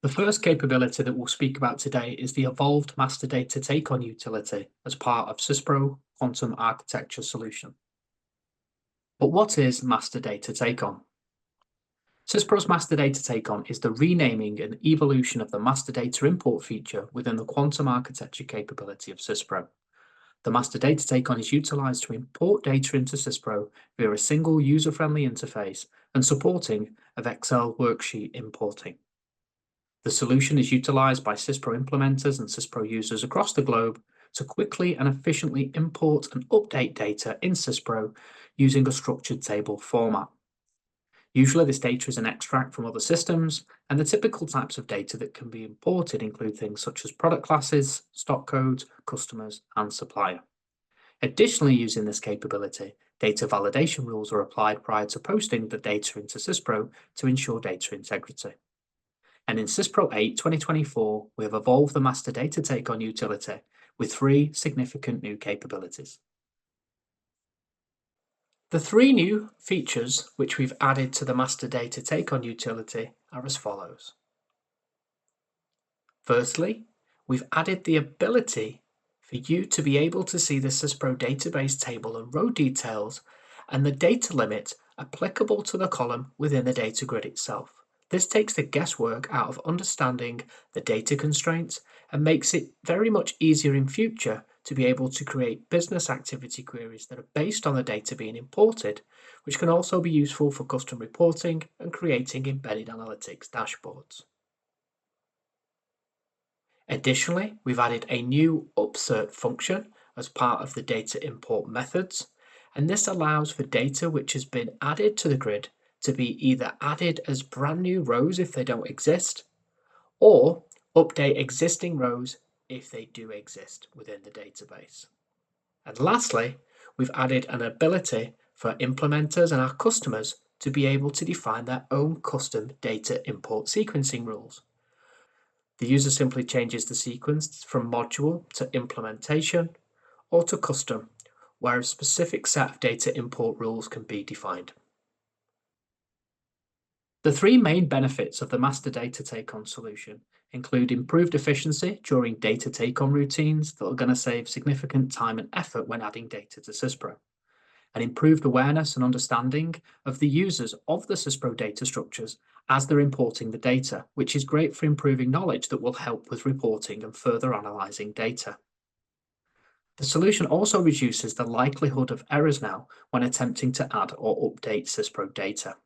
The first capability that we'll speak about today is the evolved master data take-on utility as part of Syspro quantum architecture solution. But what is master data take-on? Syspro's master data take-on is the renaming and evolution of the master data import feature within the quantum architecture capability of Syspro. The master data take-on is utilized to import data into Syspro via a single user-friendly interface and supporting of Excel worksheet importing. The solution is utilized by Syspro implementers and Syspro users across the globe to quickly and efficiently import and update data in Syspro using a structured table format. Usually this data is an extract from other systems, and the typical types of data that can be imported include things such as product classes, stock codes, customers, and supplier. Additionally, using this capability, data validation rules are applied prior to posting the data into Syspro to ensure data integrity. And in Syspro 8 2024, we have evolved the master data take-on utility with three significant new capabilities. The three new features which we've added to the master data take-on utility are as follows. Firstly, we've added the ability for you to be able to see the Syspro database table and row details and the data limit applicable to the column within the data grid itself. This takes the guesswork out of understanding the data constraints and makes it very much easier in future to be able to create business activity queries that are based on the data being imported, which can also be useful for custom reporting and creating embedded analytics dashboards. Additionally, we've added a new upsert function as part of the data import methods, and this allows for data which has been added to the grid to be either added as brand new rows if they don't exist, or update existing rows if they do exist within the database. And lastly, we've added an ability for implementers and our customers to be able to define their own custom data import sequencing rules. The user simply changes the sequence from module to implementation or to custom, where a specific set of data import rules can be defined. The three main benefits of the master data take-on solution include improved efficiency during data take-on routines that are going to save significant time and effort when adding data to Syspro, and improved awareness and understanding of the users of the Syspro data structures as they're importing the data, which is great for improving knowledge that will help with reporting and further analyzing data. The solution also reduces the likelihood of errors now when attempting to add or update Syspro data.